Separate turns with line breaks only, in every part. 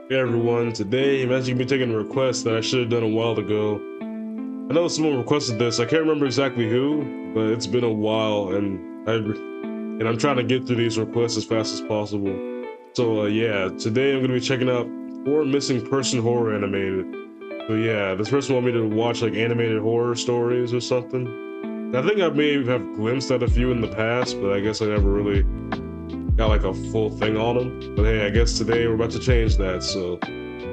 Hey everyone, today I'm actually gonna be taking a request that I should have done a while ago. I know someone requested this, I can't remember exactly who, but it's been a while and I'm trying to get through these requests as fast as possible. So yeah, today I'm gonna be checking out 4 missing person horror animated. So yeah, this person wanted me to watch like animated horror stories or something. I think I may have glimpsed at a few in the past, but I guess I never really got like a full thing on them. But hey, I guess today we're about to change that. So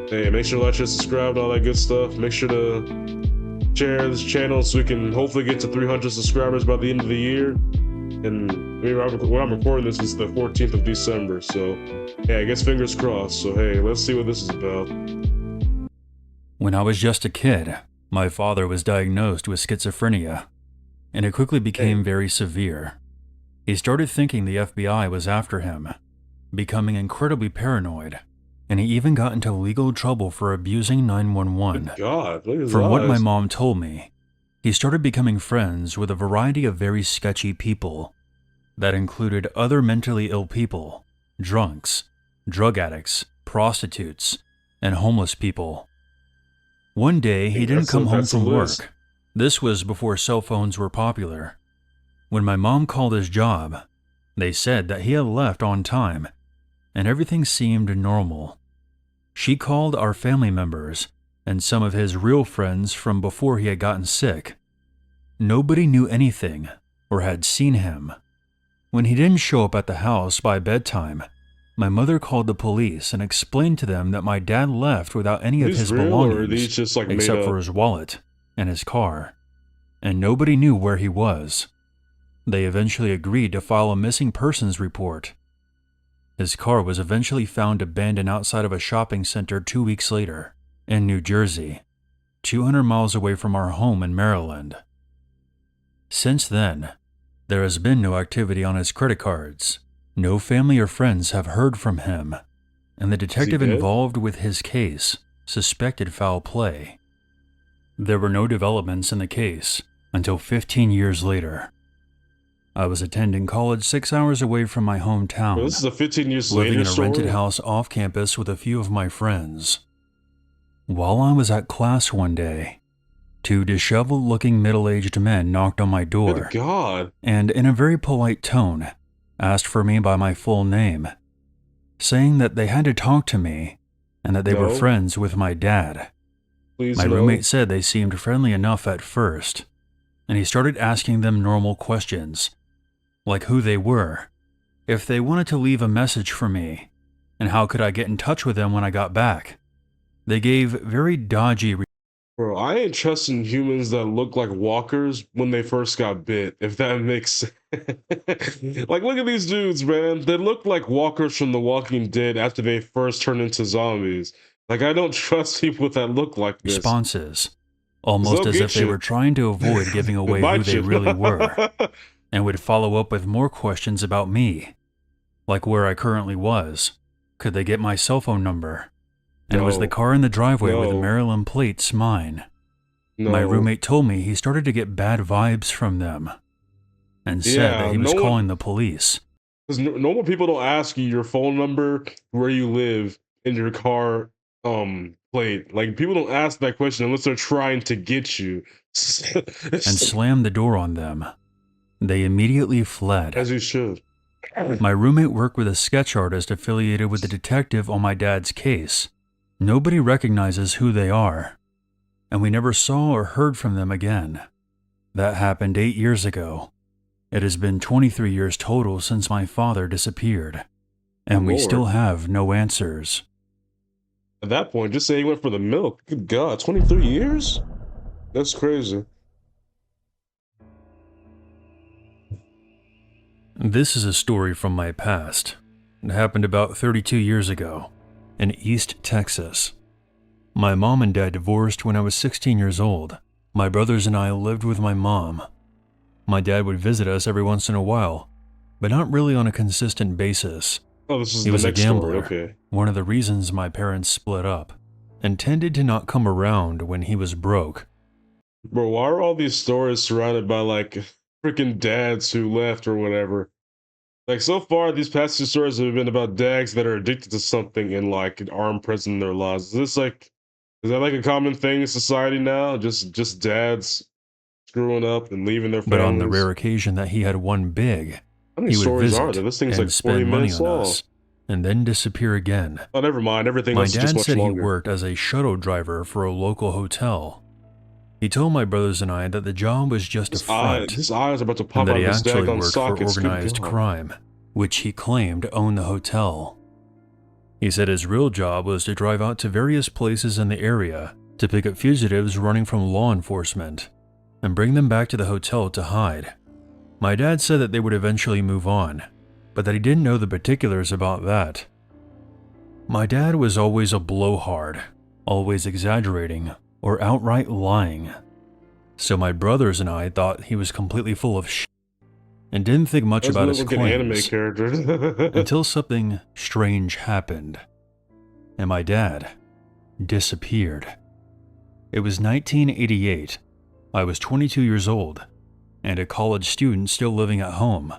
hey, make sure to like, share, subscribe, and all that good stuff. Make sure to share this channel so we can hopefully get to 300 subscribers by the end of the year. And I mean, when I'm recording this, is the 14th of December. So hey, I guess fingers crossed. So hey, let's see what this is about.
When I was just a kid, my father was diagnosed with schizophrenia, and it quickly became very severe. He started thinking the FBI was after him, becoming incredibly paranoid, and he even got into legal trouble for abusing 911.
Good God, look at his
From what my
eyes.
mom told me, he started becoming friends with a variety of very sketchy people that included other mentally ill people, drunks, drug addicts, prostitutes, and homeless people. One day, he didn't come home
That's a
from
list.
work. This was before cell phones were popular. When my mom called his job, they said that he had left on time, and everything seemed normal. She called our family members and some of his real friends from before he had gotten sick. Nobody knew anything or had seen him. When he didn't show up at the house by bedtime, my mother called the police and explained to them that my dad left without any
Are
of
these
his
real or are
belongings,
these just like made
except
up?
for his wallet and his car, and nobody knew where he was. They eventually agreed to file a missing persons report. His car was eventually found abandoned outside of a shopping center 2 weeks later, in New Jersey, 200 miles away from our home in Maryland. Since then, there has been no activity on his credit cards. No family or friends have heard from him, and the detective
dead?
involved with his case suspected foul play. There were no developments in the case until 15 years later. I was attending college 6 hours away from my
Well,
hometown,
this is a 15 years
living
later
in a rented
story.
house off campus with a few of my friends. While I was at class one day, 2 disheveled-looking middle-aged men knocked on my
Good
door
God.
and, in a very polite tone, asked for me by my full name, saying that they had to talk to me and that they were
No.
friends with my dad.
Please
My
no.
roommate said they seemed friendly enough at first, and he started asking them normal questions, like who they were, if they wanted to leave a message for me, and how could I get in touch with them when I got back. They gave very dodgy
Bro, I ain't trusting humans that look like walkers when they first got bit, if that makes sense. Like, look at these dudes, man. They look like walkers from The Walking Dead after they first turned into zombies. Like, I don't trust people that look like this.
responses,
'Cause
almost
they'll
as if
get
they
you.
were trying to avoid giving
They
away who
bite
they
you.
really were, and would follow up with more questions about me, like where I currently was, could they get my cell phone number, and was the
No.
car in the driveway with the
No.
Maryland plates mine.
No.
My roommate told me he started to get bad vibes from them, and said that
Yeah,
he was
no one.
calling the police.
Because normal people don't ask you your phone number, where you live, and your car plate. Like, people don't ask that question unless they're trying to get you.
And slammed the door on them. They immediately fled.
As you should.
My roommate worked with a sketch artist affiliated with the detective on my dad's case. Nobody recognizes who they are, and we never saw or heard from them again. That happened 8 years ago. It has been 23 years total since my father disappeared, and we
Lord.
still have no answers.
At that point, just say he went for the milk. Good God, 23 years? That's crazy.
This is a story from my past. It happened about 32 years ago, in East Texas. My mom and dad divorced when I was 16 years old. My brothers and I lived with my mom. My dad would visit us every once in a while, but not really on a consistent basis.
Oh, this is
He
the
was a
next story.
gambler,
Okay.
one of the reasons my parents split up, and tended to not come around when he was broke.
Bro, why are all these stories surrounded by, like, freaking dads who left or whatever? Like so far, these past two stories have been about dads that are addicted to something and like aren't present in their lives. Is that like a common thing in society now? Just dads screwing up and leaving their
But on the
families.
rare occasion that he had won big,
How many
he would
stories are there?
visit
This thing's
and
like 40
spend money
minutes
on
long.
us, and then disappear again.
Oh, never mind. Everything
My
else is just
dad
much
said he
longer.
worked as a shuttle driver for a local hotel. He told my brothers and I that the job was just a front,
His eye is about to
and
pop
that
out
he
of his
actually
daggone
worked for
sockets. Good
organized
God.
crime, which he claimed owned the hotel. He said his real job was to drive out to various places in the area to pick up fugitives running from law enforcement and bring them back to the hotel to hide. My dad said that they would eventually move on, but that he didn't know the particulars about that. My dad was always a blowhard, always exaggerating or outright lying. So my brothers and I thought he was completely full of shit and didn't think much
Doesn't
about
look
his
like an anime
claims
character.
until something strange happened, and my dad disappeared. It was 1988. I was 22 years old and a college student still living at home.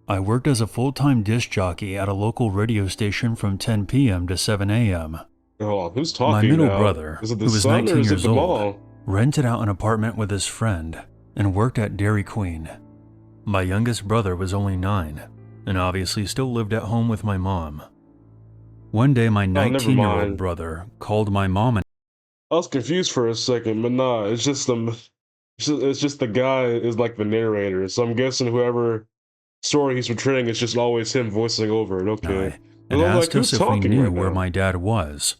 I worked as a full-time disc jockey at a local radio station from 10 p.m. to 7 a.m.
Hold on, who's talking
My middle
now?
brother,
Is it the
who was
son
19
or is it
years
the
old,
mom?
rented out an apartment with his friend and worked at Dairy Queen. My youngest brother was only 9 and obviously still lived at home with my mom. One day, my
never
19-year-old
mind.
brother called my mom and
I was confused for a second, but nah, it's just the guy is like the narrator. So I'm guessing whoever story he's portraying is just always him voicing over it. Okay.
I
But
and
I'm like,
asked
who's
us if we
talking
knew
right
where
now?
my dad was.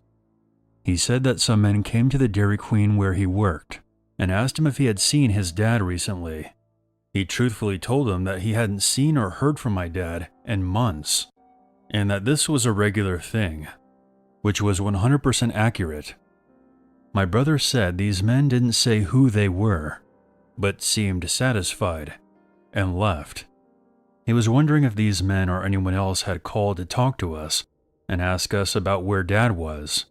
He said that some men came to the Dairy Queen where he worked and asked him if he had seen his dad recently. He truthfully told them that he hadn't seen or heard from my dad in months, and that this was a regular thing, which was 100% accurate. My brother said these men didn't say who they were, but seemed satisfied, and left. He was wondering if these men or anyone else had called to talk to us and ask us about where Dad was.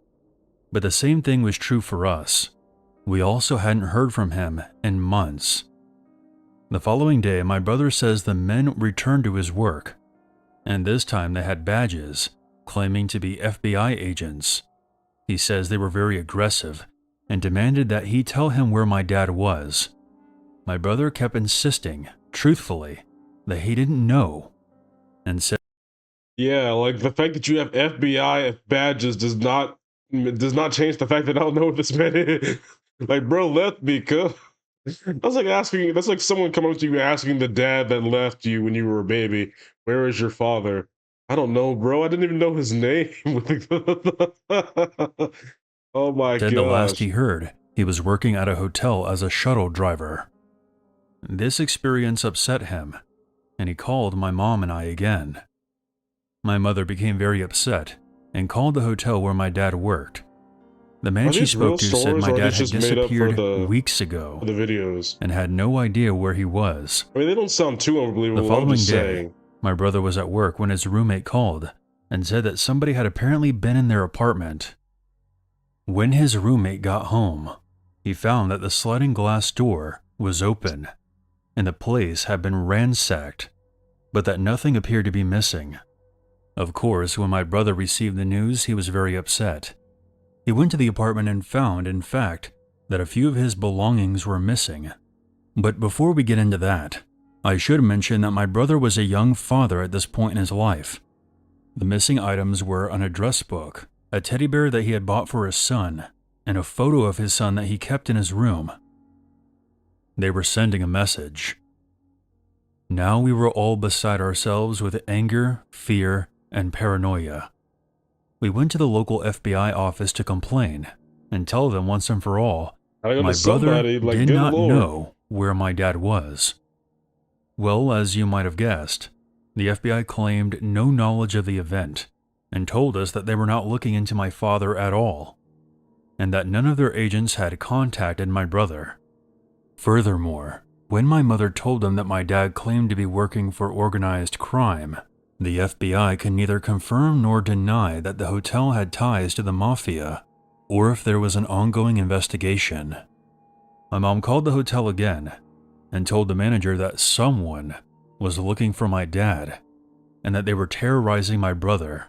But the same thing was true for us. We also hadn't heard from him in months. The following day, my brother says the men returned to his work, and this time they had badges, claiming to be FBI agents. He says they were very aggressive and demanded that he tell him where my dad was. My brother kept insisting, truthfully, that he didn't know, and said
Yeah, like the fact that you have FBI badges does not change the fact that I don't know what this man is. Like, bro left me, cuz. That's like someone coming up to you asking the dad that left you when you were a baby, where is your father? I don't know, bro. I didn't even know his name. Oh my
the last he
gosh.
heard, he was working at a hotel as a shuttle driver. This experience upset him, and he called my mom and I again. My mother became very upset and called the hotel where my dad worked. The man
Are
she
these real
spoke to said
stories
my
or are
dad
these
had
just made up for
disappeared weeks ago
the videos?
and had no idea where he was.
I mean, they don't sound too
The
unbelievable. I'm
following
just
day,
saying.
my brother was at work when his roommate called and said that somebody had apparently been in their apartment. When his roommate got home, he found that the sliding glass door was open and the place had been ransacked, but that nothing appeared to be missing. Of course, when my brother received the news, he was very upset. He went to the apartment and found, in fact, that a few of his belongings were missing. But before we get into that, I should mention that my brother was a young father at this point in his life. The missing items were an address book, a teddy bear that he had bought for his son, and a photo of his son that he kept in his room. They were sending a message. Now we were all beside ourselves with anger, fear, and paranoia. We went to the local FBI office to complain and tell them once and for all,
I go
my
to
brother
somebody, like,
did
good
not
lord.
know where my dad was. Well, as you might have guessed, the FBI claimed no knowledge of the event and told us that they were not looking into my father at all, and that none of their agents had contacted my brother. Furthermore, when my mother told them that my dad claimed to be working for organized crime, the FBI can neither confirm nor deny that the hotel had ties to the mafia, or if there was an ongoing investigation. My mom called the hotel again and told the manager that someone was looking for my dad and that they were terrorizing my brother,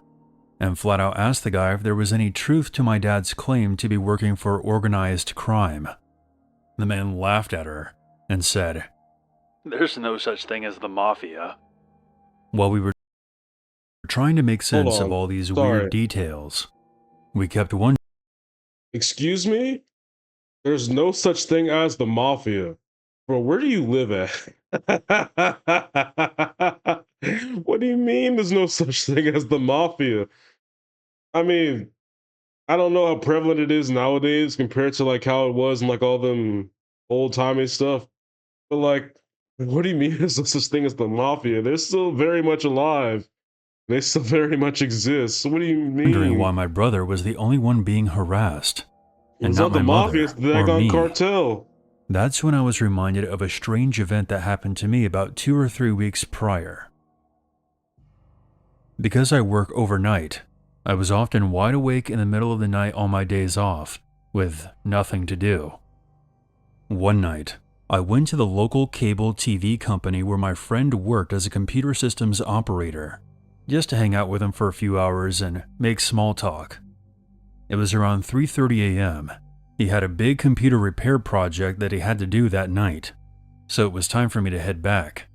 and flat out asked the guy if there was any truth to my dad's claim to be working for organized crime. The man laughed at her and said, "There's no such thing as the mafia." While we were trying to make sense of all these weird details, we kept wondering.
Excuse me? There's no such thing as the mafia. Bro, where do you live at? What do you mean there's no such thing as the mafia? I mean, I don't know how prevalent it is nowadays compared to like how it was in like all them old-timey stuff. But like, what do you mean there's no such thing as the mafia? They're still very much alive. They still very much exist. So what do you mean?
Wondering why my brother was the only one being harassed, and
It's
not
not the
my
mafia,
mother
it's the
or
daggone
me.
cartel.
That's when I was reminded of a strange event that happened to me about 2 or 3 weeks prior. Because I work overnight, I was often wide awake in the middle of the night on my days off, with nothing to do. One night, I went to the local cable TV company where my friend worked as a computer systems operator, just to hang out with him for a few hours and make small talk. It was around 3:30 a.m. He had a big computer repair project that he had to do that night, so it was time for me to head back.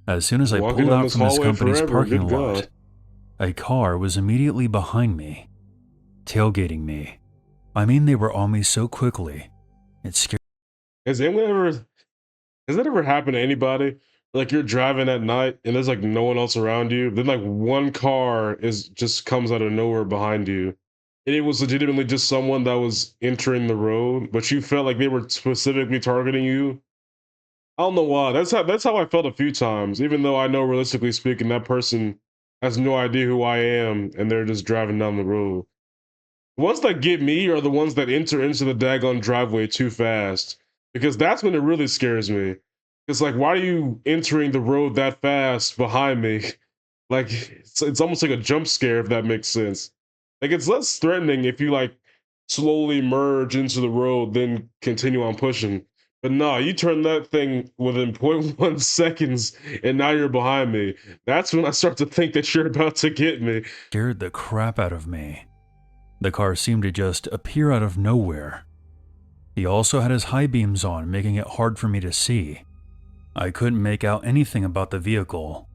As soon as I
Walking
pulled
down
out
this
from this
hallway
company's
forever,
parking
good
lot,
God.
a car was immediately behind me, tailgating me. I mean, they were on me so quickly, it scared
Has that ever happened to anybody? Like you're driving at night and there's like no one else around you. Then like one car is just comes out of nowhere behind you. And it was legitimately just someone that was entering the road, but you felt like they were specifically targeting you. I don't know why. That's how I felt a few times, even though I know realistically speaking, that person has no idea who I am and they're just driving down the road. The ones that get me are the ones that enter into the daggone driveway too fast. Because that's when it really scares me. It's like, why are you entering the road that fast behind me? Like, it's almost like a jump scare, if that makes sense. Like, it's less threatening if you, like, slowly merge into the road, then continue on pushing. But nah, you turn that thing within point 0.1 seconds, and now you're behind me. That's when I start to think that you're about to get me.
the crap out of me. The car seemed to just appear out of nowhere. He also had his high beams on, making it hard for me to see. I couldn't make out anything about the vehicle.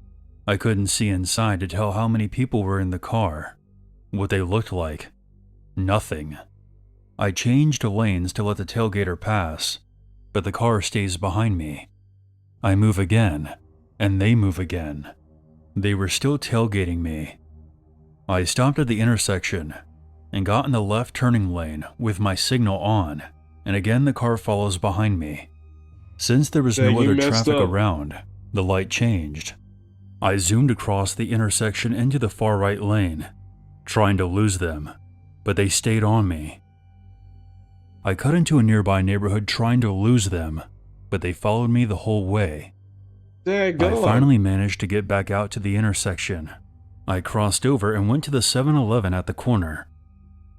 I couldn't see inside to tell how many people were in the car, what they looked like. Nothing. I changed lanes to let the tailgater pass, but the car stays behind me. I move again, and they move again. They were still tailgating me. I stopped at the intersection and got in the left turning lane with my signal on, and again the car follows behind me. Since there was
Dang,
no
you
other
messed
traffic
up.
around, the light changed. I zoomed across the intersection into the far right lane, trying to lose them, but they stayed on me. I cut into a nearby neighborhood trying to lose them, but they followed me the whole way. I finally managed to get back out to the intersection. I crossed over and went to the 7-Eleven at the corner.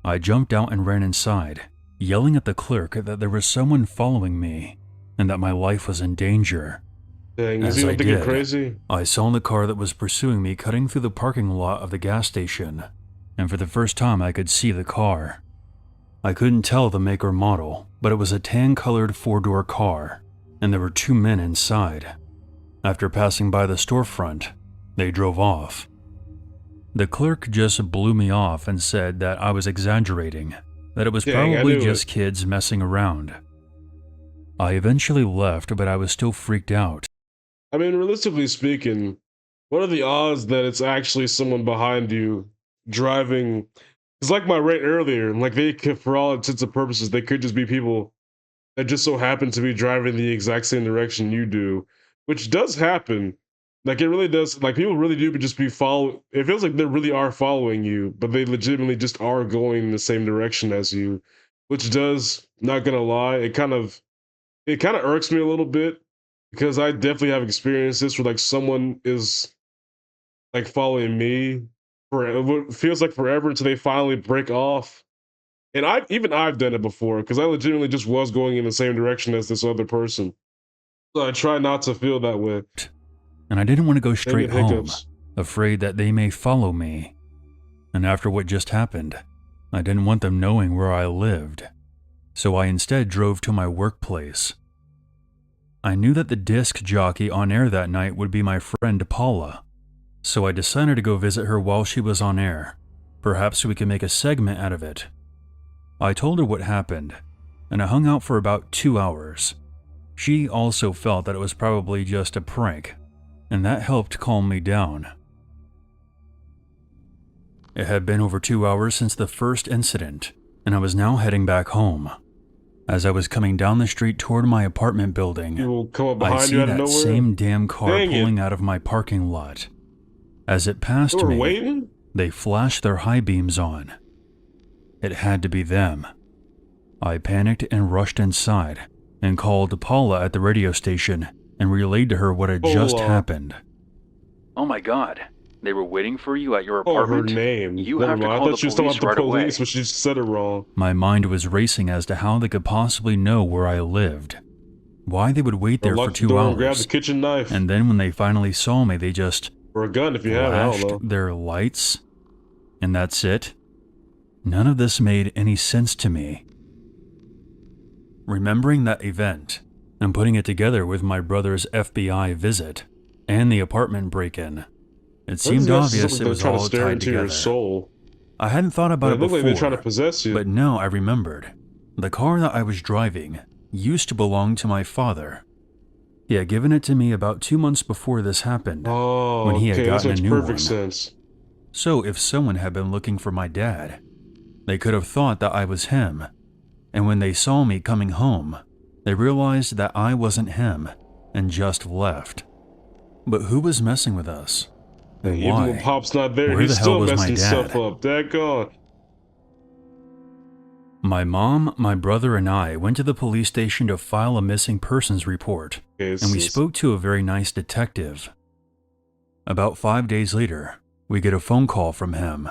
I jumped out and ran inside, yelling at the clerk that there was someone following me and that my life was in danger.
Dang, is
As
he
I
thinking
did,
crazy?
I saw the car that was pursuing me cutting through the parking lot of the gas station, and for the first time I could see the car. I couldn't tell the make or model, but it was a tan-colored 4-door car, and there were 2 men inside. After passing by the storefront, they drove off. The clerk just blew me off and said that I was exaggerating, that it was
Dang, I
probably
knew
just
it.
kids messing around. I eventually left, but I was still freaked out.
I mean, realistically speaking, what are the odds that it's actually someone behind you driving? It's like my rant earlier. Like they could, for all intents and purposes, they could just be people that just so happen to be driving the exact same direction you do, which does happen. Like it really does. Like people really do just be follow. It feels like they really are following you, but they legitimately just are going in the same direction as you, which does, not gonna lie, it kind of irks me a little bit because I definitely have experienced this where like someone is like following me for what feels like forever until they finally break off. And I've done it before because I legitimately just was going in the same direction as this other person. So I try not to feel that way.
And I didn't want to go
Maybe
straight home.
hiccups.
afraid that they may follow me. And after what just happened, I didn't want them knowing where I lived, so I instead drove to my workplace. I knew that the disc jockey on air that night would be my friend Paula, so I decided to go visit her while she was on air. Perhaps we could make a segment out of it. I told her what happened, and I hung out for about 2 hours. She also felt that it was probably just a prank, and that helped calm me down. It had been over 2 hours since the first incident, and I was now heading back home. As I was coming down the street toward my apartment building,
People come up
I
behind
see
you out of
that
nowhere.
same damn car
Dang it.
pulling out of my parking lot. As it
They
passed
were
me,
waiting?
they flashed their high beams on. It had to be them. I panicked and rushed inside and called Paula at the radio station and relayed to her what had just
Paula.
happened. Oh my God, they were waiting for you at your
Oh, her
apartment?
name.
You
Never
have to
mind.
call
I
the
thought she was talking
police
about
right
the
away.
police, but she just said it wrong.
My mind was racing as to how they could possibly know where I lived, why they would wait there for
Lock the
2
door and grab
hours,
the kitchen knife.
and then when they finally saw me, they just
Or a gun if you have it, I don't
flashed
know.
their lights, and that's it? None of this made any sense to me. Remembering that event, and putting it together with my brother's FBI visit, and the apartment break-in, it seemed obvious it was
trying to
all
stare
tied
into your
together.
soul.
I hadn't thought about
It
it
looked
before,
like they're trying to possess you.
but now I remembered. The car that I was driving used to belong to my father. He had given it to me about 2 months before this happened,
Oh,
when he had
okay, this
gotten a
makes
new
perfect
one.
sense.
So if someone had been looking for my dad, they could have thought that I was him, and when they saw me coming home, they realized that I wasn't him and just left. But who was messing with us? And
Even when
why?
Pop's not there,
Where
he's
the hell
still
was my
messing stuff
dad?
up. Daggone.
My mom, my brother, and I went to the police station to file a missing persons report,
Okay,
and we spoke to a very nice detective. About 5 days later, we get a phone call from him.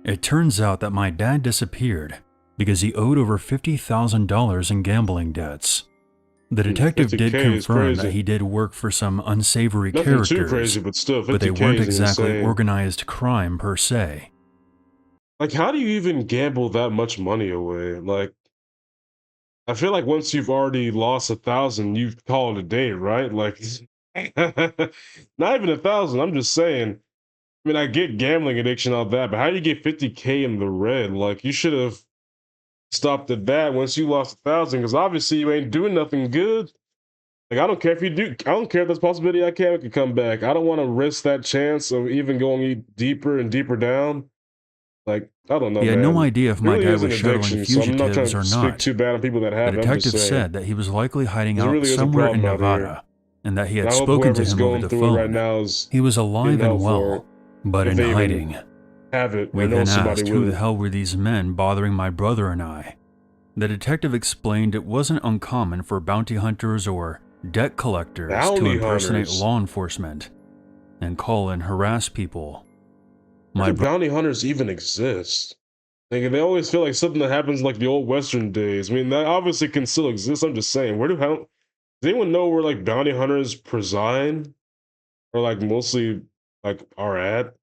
It turns out that my dad disappeared because he owed over $50,000 in gambling debts. The detective did
50K is
confirm
crazy.
that he did work for some unsavory
Nothing
characters,
too crazy, but still, 50K
but they weren't
is
exactly
insane.
organized crime per se.
Like, how do you even gamble that much money away? Like, I feel like once you've already lost 1,000, you call it a day, right? Like, not even 1,000. I'm just saying. I mean, I get gambling addiction, all that, but how do you get 50K in the red? Like, you should have stopped at that once you lost 1,000, because obviously you ain't doing nothing good. Like, I don't care if you do. I don't care if there's a possibility I can come back. I don't want to risk that chance of even going deeper and deeper down. Like, I don't know,
He had
man.
no idea if
It
my
really
dad
is an
was shuttling
addiction, so I'm not trying
fugitives
to
or
speak
not.
too bad on people that
The
have it. I'm just
detective
saying.
said that he was likely hiding
There
out
really is a
somewhere in
problem out here.
Nevada, and that he
And
had
I hope
spoken to
whoever's
him over
going
the
through it right
phone.
now is
He was alive
getting
and
help for
well,
it.
but
If
in
they even
hiding.
have it
We
or know
then
somebody
asked who
with
the
it.
hell were these men bothering my brother and I. The detective explained it wasn't uncommon for bounty hunters or debt collectors to
Bounty
impersonate
hunters?
law enforcement and call and harass people.
Why
My
do bounty hunters even exist? Like, they always feel like something that happens like the old Western days. I mean, that obviously can still exist. I'm just saying, does anyone know where like bounty hunters preside, or like mostly like are at?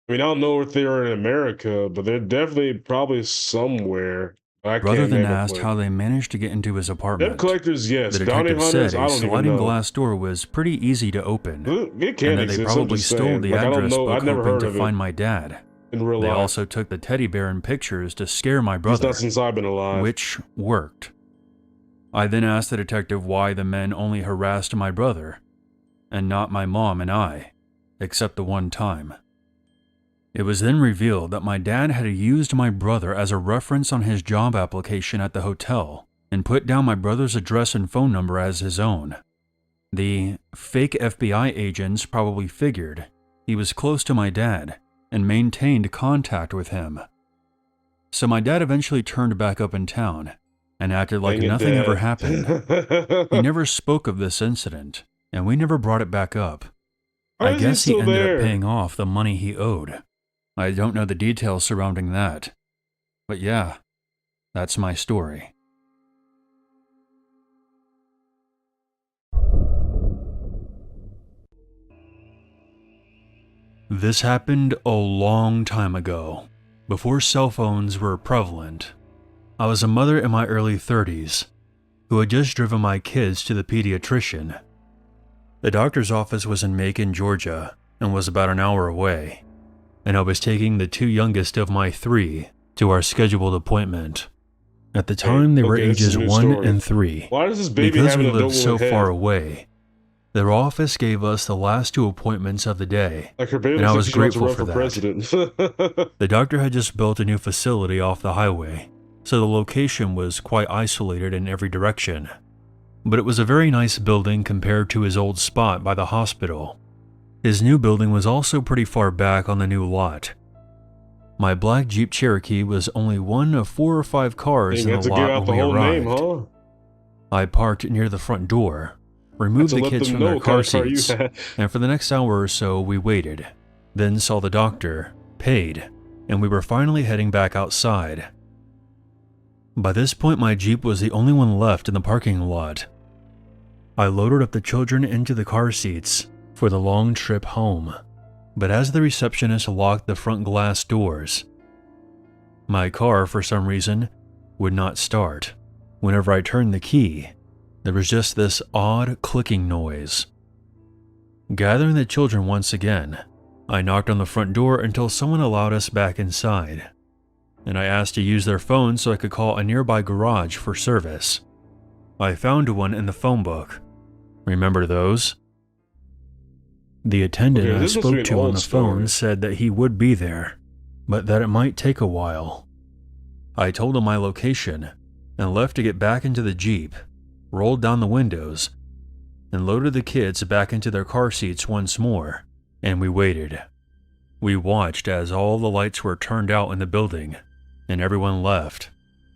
I mean, I don't know if they're in America, but they're definitely probably somewhere. I
brother
can't
then
name a
asked
place.
how they managed to get into his
Debt
apartment.
collectors, yes.
The
Bounty
detective
hunters,
said
I
a
don't even
sliding
know.
glass door was pretty easy to open,
It can
and that they
exist. I'm
probably
just
stole
saying.
the
Like, I don't
address
know.
book
I've never
hoping
heard
to
of
find
it
my dad.
in real
They
life.
also took the teddy bear in pictures to scare my
At least
brother,
not since I've been alive.
which worked. I then asked the detective why the men only harassed my brother, and not my mom and I, except the one time. It was then revealed that my dad had used my brother as a reference on his job application at the hotel and put down my brother's address and phone number as his own. The fake FBI agents probably figured he was close to my dad and maintained contact with him. So my dad eventually turned back up in town and acted like
Dang it,
nothing ever
Dad.
happened. He never spoke of this incident, and we never brought it back up.
Why
I
is he
guess he
still
ended
there?
up paying off the money he owed. I don't know the details surrounding that. But yeah, that's my story. This happened a long time ago, before cell phones were prevalent. I was a mother in my early 30s who had just driven my kids to the pediatrician. The doctor's office was in Macon, Georgia, and was about an hour away, and I was taking the two youngest of my three to our scheduled appointment. At the time, they were
Okay, this is
ages
a new
1
story.
and 3.
Why does this baby
Because
have
we
an adult
lived so
woman
far
head?
away, their office gave us the last two appointments of the day,
Like her baby
and I
looks
was
like she wants
grateful
to
for
run
that.
for president.
The doctor had just built a new facility off the highway, so the location was quite isolated in every direction. But it was a very nice building compared to his old spot by the hospital. His new building was also pretty far back on the new lot. My black Jeep Cherokee was only one of 4 or 5 cars
You
in
had
the
to give
lot
out
when
the
we
whole
arrived.
name, huh?
I parked near the front door, removed
To
the
let
kids
them
from
know
their
what kind
car
of car you
seats,
had.
and for the next hour or so we waited, then saw the doctor, paid, and we were finally heading back outside. By this point, my Jeep was the only one left in the parking lot. I loaded up the children into the car seats for the long trip home, but as the receptionist locked the front glass doors, my car, for some reason, would not start. Whenever I turned the key, there was just this odd clicking noise. Gathering the children once again, I knocked on the front door until someone allowed us back inside, and I asked to use their phone so I could call a nearby garage for service. I found one in the phone book. Remember those? The attendant
Okay,
I
this must be
spoke
an
to on
old
the phone
story.
said that he would be there, but that it might take a while. I told him my location and left to get back into the Jeep, rolled down the windows, and loaded the kids back into their car seats once more, and we waited. We watched as all the lights were turned out in the building, and everyone left,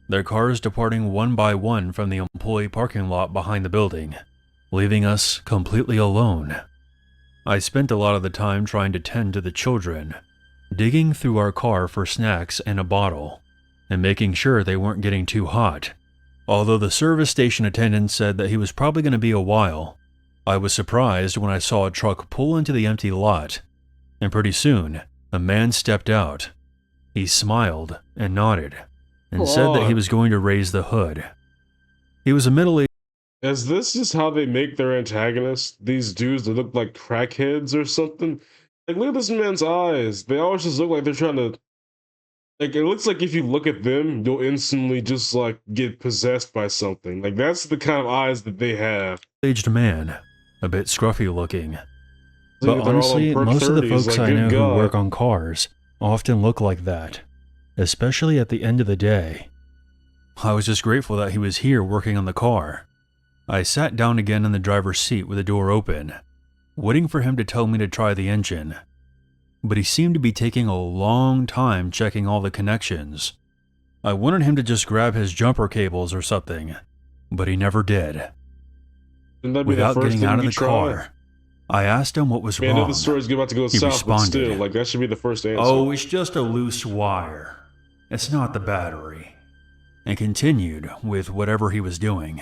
their cars departing one by one from the employee parking lot behind the building, leaving us completely alone. I spent a lot of the time trying to tend to the children, digging through our car for snacks and a bottle, and making sure they weren't getting too hot. Although the service station attendant said that he was probably going to be a while, I was surprised when I saw a truck pull into the empty lot, and pretty soon, a man stepped out. He smiled and nodded, and said that he was going to raise the hood. He was a middle-aged
As this is how they make their antagonists, these dudes that look like crackheads or something. Like, look at this man's eyes. They always just look like they're trying to. Like, it looks like if you look at them, you'll instantly just, like, get possessed by something. Like, that's the kind of eyes that they have.
man, a bit scruffy looking.
They're
But
all on
honestly,
perk
most of the
30s,
folks
like,
I
good
know who
God.
work on cars often look like that, especially at the end of the day. I was just grateful that he was here working on the car. I sat down again in the driver's seat with the door open, waiting for him to tell me to try the engine. But he seemed to be taking a long time checking all the connections. I wanted him to just grab his jumper cables or something, but he never did.
Wouldn't that be the
Without
first
getting
thing
out of
you
the
try?
car, I asked him what was
Man, I know
wrong.
the story's about to go
He
south, but still,
responded,
like, that should be the first answer.
"Oh, it's just a loose wire. It's not the battery." And continued with whatever he was doing.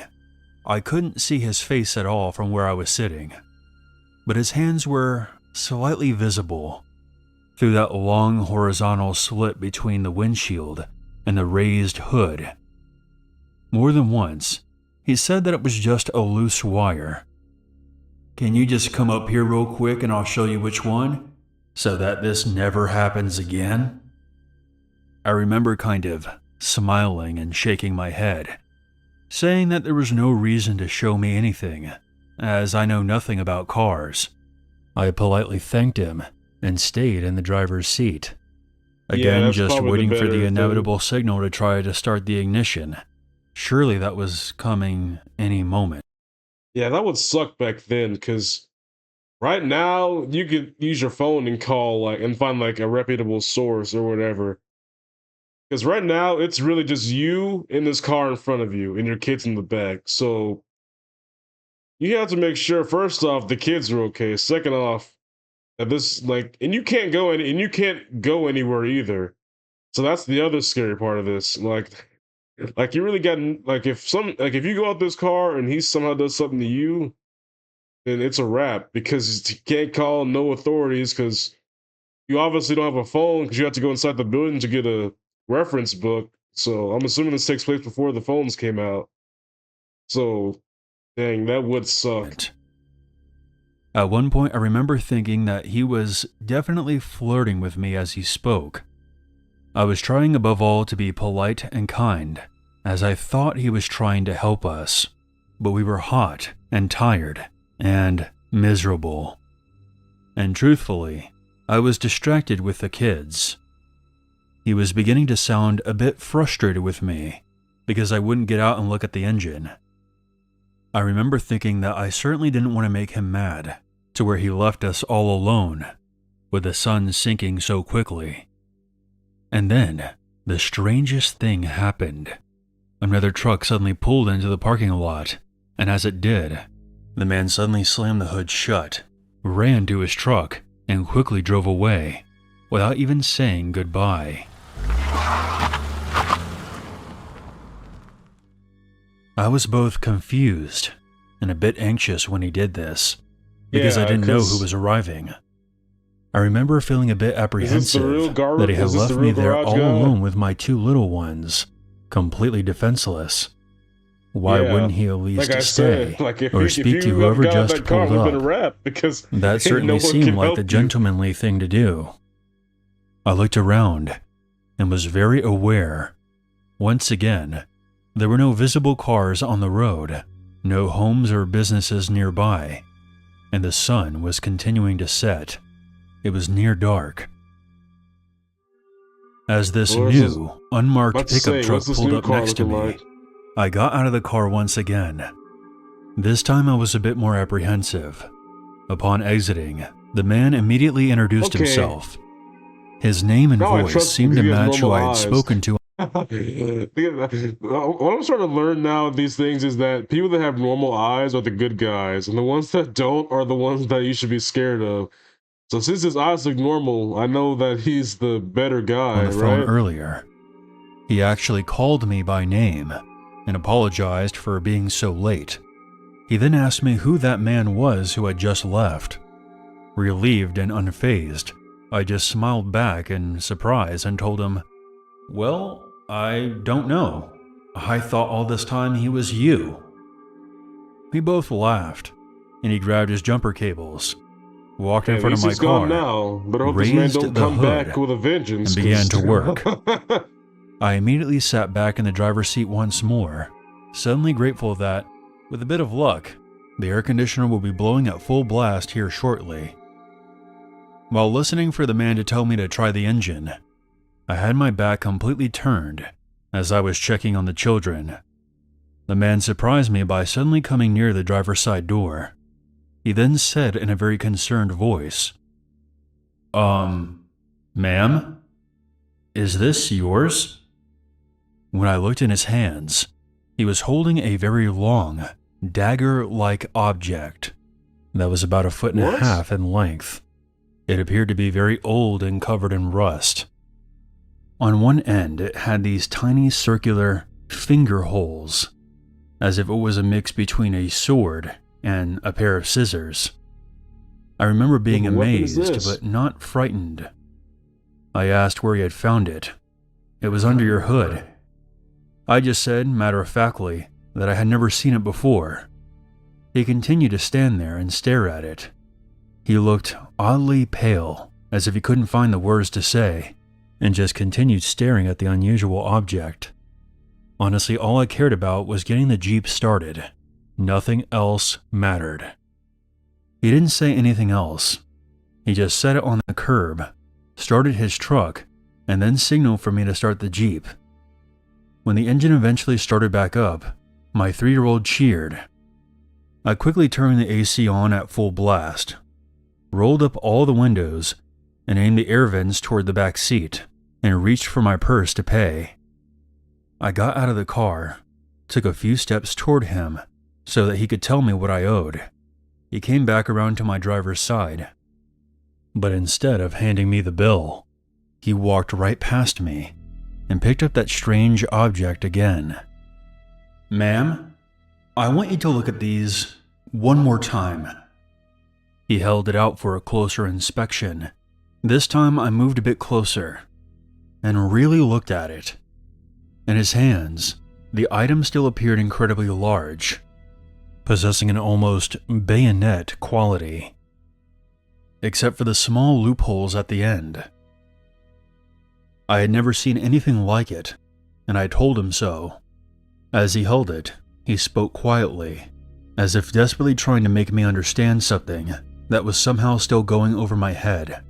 I couldn't see his face at all from where I was sitting, but his hands were slightly visible through that long horizontal slit between the windshield and the raised hood. More than once, he said that it was just a loose wire. "Can you just come up here real quick and I'll show you which one, so that this never happens again?" I remember kind of smiling and shaking my head, saying that there was no reason to show me anything, as I know nothing about cars. I politely thanked him and stayed in the driver's seat. Again,
that's
just
probably the
waiting for
better
the
thing.
inevitable signal to try to start the ignition. Surely that was coming any moment.
Yeah, that would suck back then, because right now you could use your phone and call, like, and find, like, a reputable source or whatever. Because right now it's really just you in this car in front of you and your kids in the back. So you have to make sure, first off, the kids are okay. Second off, that this, like, and you can't go anywhere either. So that's the other scary part of this. Like you really got, like, if you go out this car and he somehow does something to you, then it's a wrap, because you can't call no authorities, because you obviously don't have a phone because you have to go inside the building to get a reference book. So I'm assuming this takes place before the phones came out. So, dang, that would suck.
At one point, I remember thinking that he was definitely flirting with me as he spoke. I was trying above all to be polite and kind, as I thought he was trying to help us, but we were hot and tired and miserable. And truthfully, I was distracted with the kids. He was beginning to sound a bit frustrated with me because I wouldn't get out and look at the engine. I remember thinking that I certainly didn't want to make him mad, to where he left us all alone, with the sun sinking so quickly. And then, the strangest thing happened. Another truck suddenly pulled into the parking lot, and as it did, the man suddenly slammed the hood shut, ran to his truck, and quickly drove away, without even saying goodbye. I was both confused and a bit anxious when he did this, because I didn't know who was arriving. I remember feeling a bit apprehensive that he had left me there all alone with my two little ones, completely defenseless. Why wouldn't he at least stay or speak to whoever just pulled up? That certainly seemed like the gentlemanly thing to do. I looked around and was very aware. Once again, there were no visible cars on the road, no homes or businesses nearby, and the sun was continuing to set. It was near dark. As this new, unmarked pickup truck pulled up next to me, I got out of the car once again. This time I was a bit more apprehensive. Upon exiting, the man immediately introduced himself. His name and voice seemed to match who I had spoken to.
What I'm starting to learn now of these things is that people that have normal eyes are the good guys, and the ones that don't are the ones that you should be scared of. So since his eyes look normal, I know that he's the better guy,
on the phone earlier. He actually called me by name and apologized for being so late. He then asked me who that man was who had just left. Relieved and unfazed, I just smiled back in surprise and told him, "Well, I don't know. I thought all this time he was you." We both laughed, and he grabbed his jumper cables, walked in front of my car, raised the hood, and began to work. I immediately sat back in the driver's seat once more, suddenly grateful that, with a bit of luck, the air conditioner will be blowing at full blast here shortly. While listening for the man to tell me to try the engine, I had my back completely turned as I was checking on the children. The man surprised me by suddenly coming near the driver's side door. He then said in a very concerned voice, "Ma'am, is this yours?" When I looked in his hands, he was holding a very long, dagger-like object that was about 1.5 feet in length. It appeared to be very old and covered in rust. On one end, it had these tiny circular finger holes, as if it was a mix between a sword and a pair of scissors. I remember being amazed, but not frightened. I asked where he had found it. "It was under your hood." I just said, matter-of-factly, that I had never seen it before. He continued to stand there and stare at it. He looked oddly pale, as if he couldn't find the words to say, and just continued staring at the unusual object. Honestly, all I cared about was getting the Jeep started. Nothing else mattered. He didn't say anything else. He just set it on the curb, started his truck, and then signaled for me to start the Jeep. When the engine eventually started back up, my 3-year-old cheered. I quickly turned the AC on at full blast, rolled up all the windows, and aimed the air vents toward the back seat, and reached for my purse to pay. I got out of the car, took a few steps toward him so that he could tell me what I owed. He came back around to my driver's side, but instead of handing me the bill, he walked right past me and picked up that strange object again. "Ma'am, I want you to look at these one more time." He held it out for a closer inspection, This time I moved a bit closer and really looked at it. In his hands, the item still appeared incredibly large, possessing an almost bayonet quality, except for the small loopholes at the end. I had never seen anything like it, and I told him so. As he held it, he spoke quietly, as if desperately trying to make me understand something that was somehow still going over my head.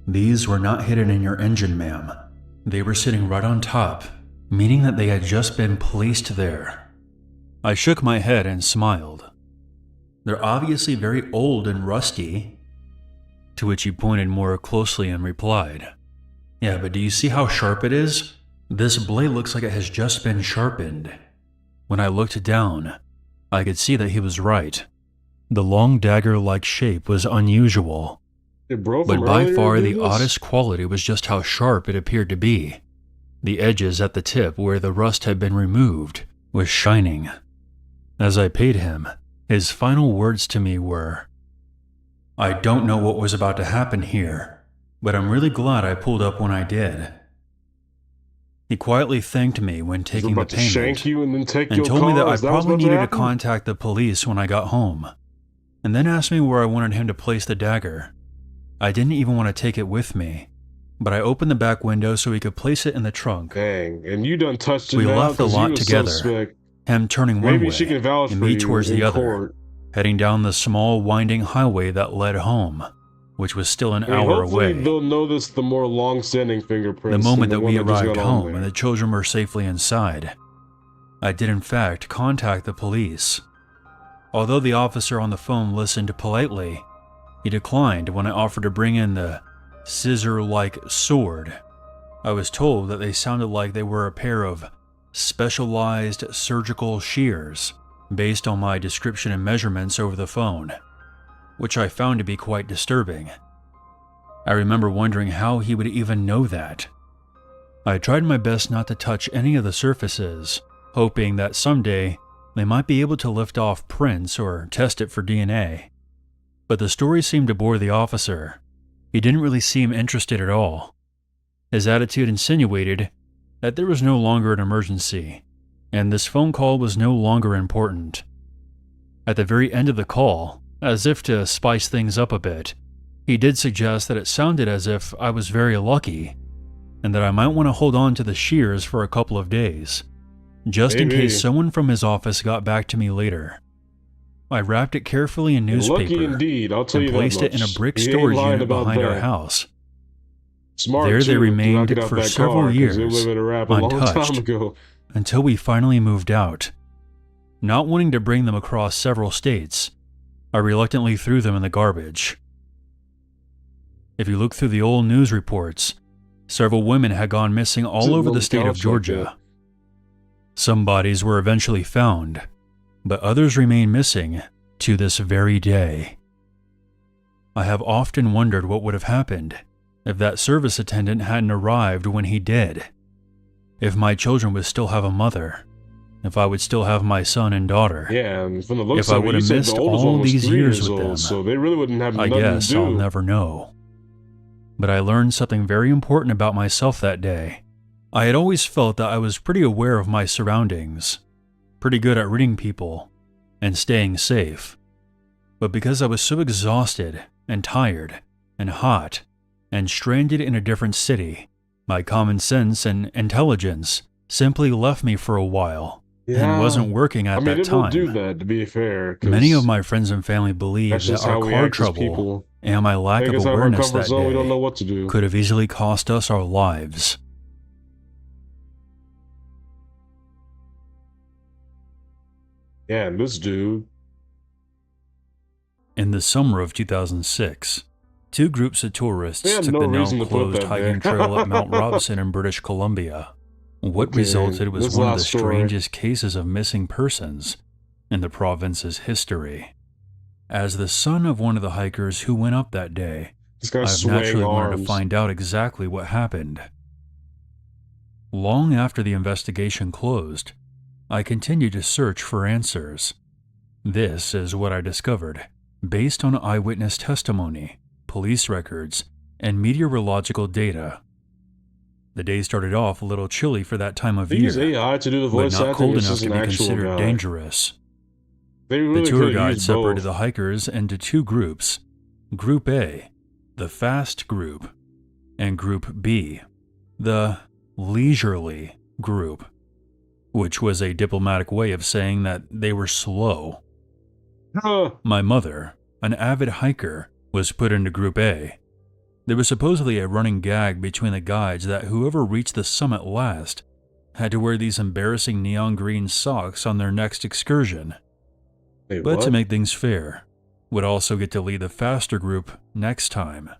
These were not hidden in your engine, ma'am. They were sitting right on top, meaning that they had just been placed there. I shook my head and smiled. They're obviously very old and rusty. To which he pointed more closely and replied, "Yeah, but do you see how sharp it is? This blade looks like it has just been sharpened." When I looked down, I could see that he was right. The long dagger-like shape was unusual, but by far the oddest quality was just how sharp it appeared to be. The edges at the tip where the rust had been removed was shining. As I paid him, his final words to me were, "I don't know what was about to happen here, but I'm really glad I pulled up when I did." He quietly thanked me when taking the payment and told me that I probably needed to contact the police when I got home, and then asked me where I wanted him to place the dagger. I didn't even want to take it with me, but I opened the back window so he could place it in the trunk.
Dang, and you done touched it.
We left the lot together, him turning one way and me towards the other, heading down the small winding highway that led home, which was still an hour away.
They'll notice the more long-standing fingerprints.
The moment that we arrived home and the children were safely inside, I did in fact contact the police. Although the officer on the phone listened politely, he declined when I offered to bring in the scissor-like sword. I was told that they sounded like they were a pair of specialized surgical shears based on my description and measurements over the phone, which I found to be quite disturbing. I remember wondering how he would even know that. I tried my best not to touch any of the surfaces, hoping that someday they might be able to lift off prints or test it for DNA. But the story seemed to bore the officer. He didn't really seem interested at all. His attitude insinuated that there was no longer an emergency, and this phone call was no longer important. At the very end of the call, as if to spice things up a bit, he did suggest that it sounded as if I was very lucky, and that I might want to hold on to the shears for a couple of days, just in case someone from his office got back to me later. I wrapped it carefully in newspaper and placed it in a brick storage unit behind our house. There they remained for several years, untouched, until we finally moved out. Not wanting to bring them across several states, I reluctantly threw them in the garbage. If you look through the old news reports, several women had gone missing all over the state of Georgia. Some bodies were eventually found, but others remain missing to this very day. I have often wondered what would have happened if that service attendant hadn't arrived when he did. If my children would still have a mother. If I would still have my son and daughter.
Yeah, and from the looks
if I would have missed all these years with them.
So they really wouldn't have
I guess I'll never know. But I learned something very important about myself that day. I had always felt that I was pretty aware of my surroundings, pretty good at reading people, and staying safe. But because I was so exhausted, and tired, and hot, and stranded in a different city, my common sense and intelligence simply left me for a while, and wasn't working at that time.
It will do that, to be fair.
Many of my friends and family believe that our car trouble and my lack of awareness that day could have easily cost us our lives.
Yeah, and this dude.
In the summer of 2006, two groups of tourists took the now-closed hiking trail at Mount Robson in British Columbia. What resulted was one of the strangest cases of missing persons in the province's history. As the son of one of the hikers who went up that day, I've naturally wanted to find out exactly what happened. Long after the investigation closed, I continued to search for answers. This is what I discovered, based on eyewitness testimony, police records, and meteorological data. The day started off a little chilly for that time of
They use
year,
AI to do the
but
voice
not
acting.
cold
It's
enough
just
to
an
be
actual
considered
guy.
dangerous.
They
The
really
tour
could
guide
use
separated
both.
the hikers into two groups: Group A, the fast group, and Group B, the leisurely group, which was a diplomatic way of saying that they were slow.
Huh.
My mother, an avid hiker, was put into Group A. There was supposedly a running gag between the guides that whoever reached the summit last had to wear these embarrassing neon green socks on their next excursion.
Wait,
But
what?
to make things fair, would also get to lead the faster group next time.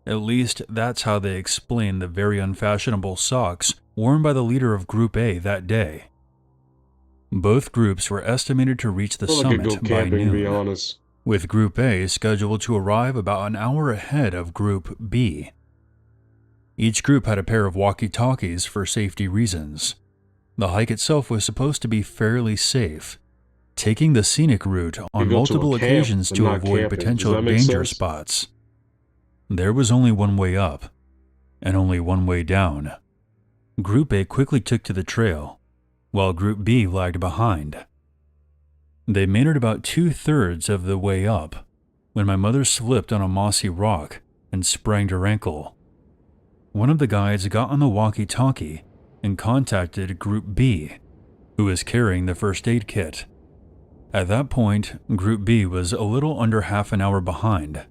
At least that's how they explained the very unfashionable socks worn by the leader of Group A that day. Both groups were estimated to reach the
I feel like I could
summit
go
by
camping, to be
noon,
honest.
with Group A scheduled to arrive about an hour ahead of Group B. Each group had a pair of walkie-talkies for safety reasons. The hike itself was supposed to be fairly safe, taking the scenic route on
You go to a
multiple
camp,
occasions
but
to
not
avoid
camping.
potential
Does that make
danger
sense?
spots. There was only one way up, and only one way down. Group A quickly took to the trail, while Group B lagged behind. They made it about 2/3 of the way up when my mother slipped on a mossy rock and sprained her ankle. One of the guides got on the walkie-talkie and contacted Group B, who was carrying the first aid kit. At that point, Group B was a little under half an hour behind.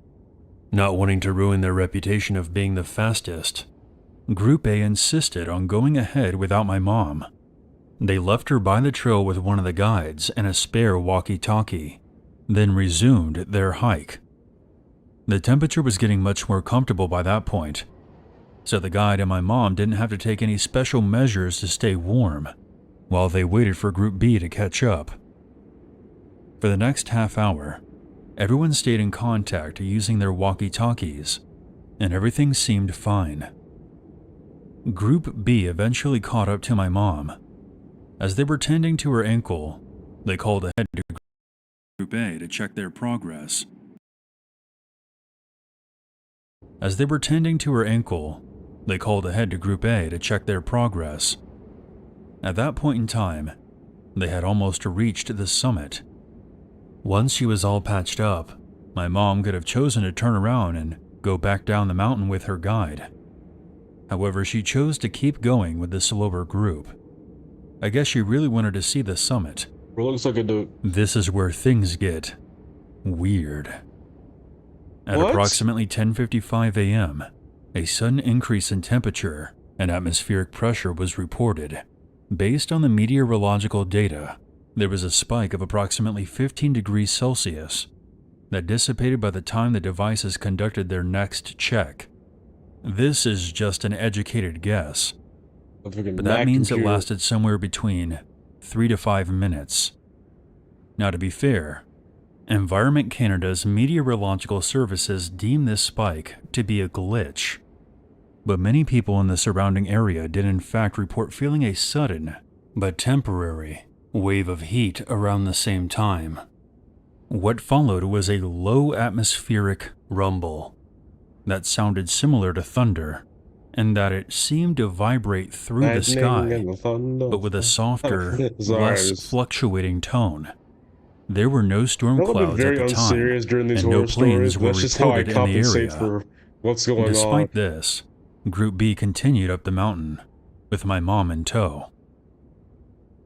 Not wanting to ruin their reputation of being the fastest, Group A insisted on going ahead without my mom. They left her by the trail with one of the guides and a spare walkie-talkie, then resumed their hike. The temperature was getting much more comfortable by that point, so the guide and my mom didn't have to take any special measures to stay warm while they waited for Group B to catch up. For the next half hour, everyone stayed in contact using their walkie-talkies, and everything seemed fine. Group B eventually caught up to my mom. As they were tending to her ankle, they called ahead to Group A to check their progress. At that point in time, they had almost reached the summit. Once she was all patched up, my mom could have chosen to turn around and go back down the mountain with her guide. However, she chose to keep going with the slower group. I guess she really wanted to see the summit.
Bro, looks like a dude.
This is where things get weird. At
What?
approximately 10:55 a.m., a sudden increase in temperature and atmospheric pressure was reported. Based on the meteorological data, there was a spike of approximately 15 degrees Celsius that dissipated by the time the devices conducted their next check. This is just an educated guess,
A freaking
but that
Mac
means it
computer.
lasted somewhere between 3 to 5 minutes. Now, to be fair, Environment Canada's meteorological services deem this spike to be a glitch, but many people in the surrounding area did in fact report feeling a sudden, but temporary, wave of heat around the same time. What followed was a low atmospheric rumble that sounded similar to thunder, and that it seemed to vibrate through the
Lightning
sky,
and the thunder.
but with a softer,
Sorry,
less fluctuating tone. There were no storm
I've been
clouds at
very
the time,
unserious during these
and no
horror
planes
stories.
were
That's just how I
reported in the
compensate
area.
for what's going
Despite
on.
this, Group B continued up the mountain, with my mom in tow.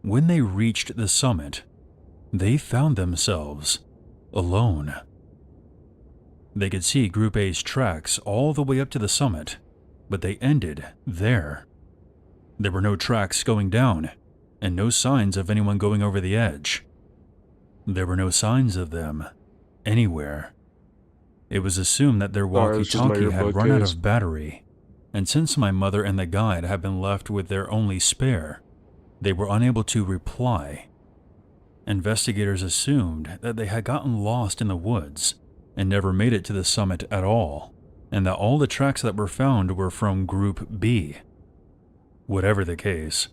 When they reached the summit, they found themselves alone. They could see Group A's tracks all the way up to the summit, but they ended there. There were no tracks going down, and no signs of anyone going over the edge. There were no signs of them anywhere. It was assumed that their
Sorry, it's just my
walkie-talkie had
earbud
run out
case.
of battery, and since my mother and the guide had been left with their only spare, they were unable to reply. Investigators assumed that they had gotten lost in the woods and never made it to the summit at all, and that all the tracks that were found were from Group B. Whatever the case,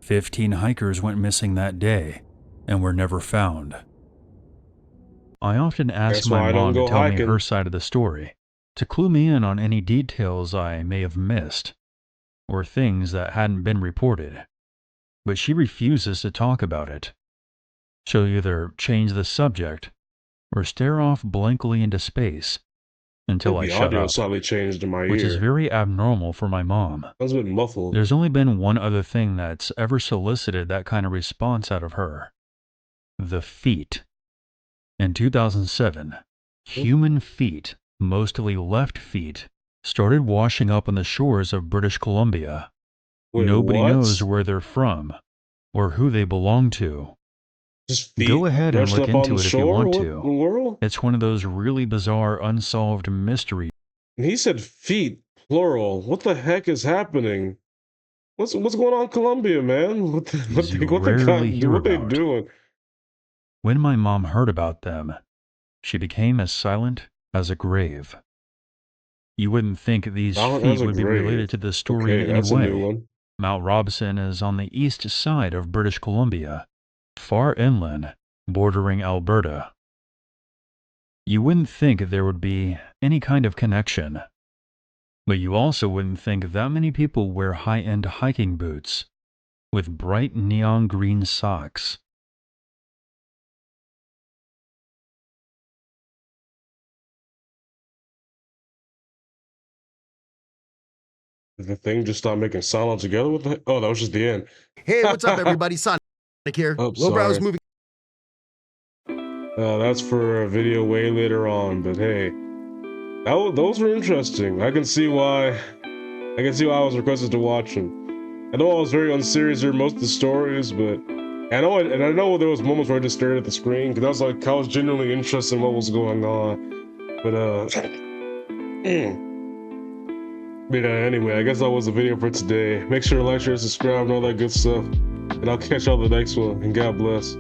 15 hikers went missing that day and were never found. I often ask
That's why
my
I don't
mom to
go
tell me
hiking.
her side of the story, to clue me in on any details I may have missed, or things that hadn't been reported. But she refuses to talk about it. She'll either change the subject or stare off blankly into space until I
The
shut
audio
up,
slightly changed in my
which is
ear.
very abnormal for my mom.
Sounds a bit muffled.
There's only been one other thing that's ever solicited that kind of response out of her: the feet. In 2007, human feet, mostly left feet, started washing up on the shores of British Columbia.
Wait,
Nobody
what?
knows where they're from or who they belong to.
Just
Go
feet
ahead and
brushing
look
up on
into
the
it if you
shore?
want
What
to.
in the world?
It's one of those really bizarre, unsolved mysteries.
And he said feet, plural. What the heck is happening? What's going on in Colombia, man?
You
What they
rarely
got?
hear
What they
about.
doing?
When my mom heard about them, she became as silent as a grave. You wouldn't think these
Silent
feet
as a
would be related
grave.
to the story in
Okay,
any
that's a new
way.
one.
Mount Robson is on the east side of British Columbia, far inland, bordering Alberta. You wouldn't think there would be any kind of connection, but you also wouldn't think that many people wear high-end hiking boots with bright neon green socks.
Did the thing just stop making sound altogether? What the heck? Oh, that was just the end.
Hey, what's up, everybody? Sonic here.
Oh,
Lowbrow's
sorry.
moving.
That's for a video way later on, but hey. Those were interesting. I can see why I was requested to watch them. I know I was very unserious during most of the stories, but I know there was moments where I just stared at the screen because I was genuinely interested in what was going on. But anyway, I guess that was the video for today. Make sure to like, share, subscribe, and all that good stuff. And I'll catch y'all the next one. And God bless.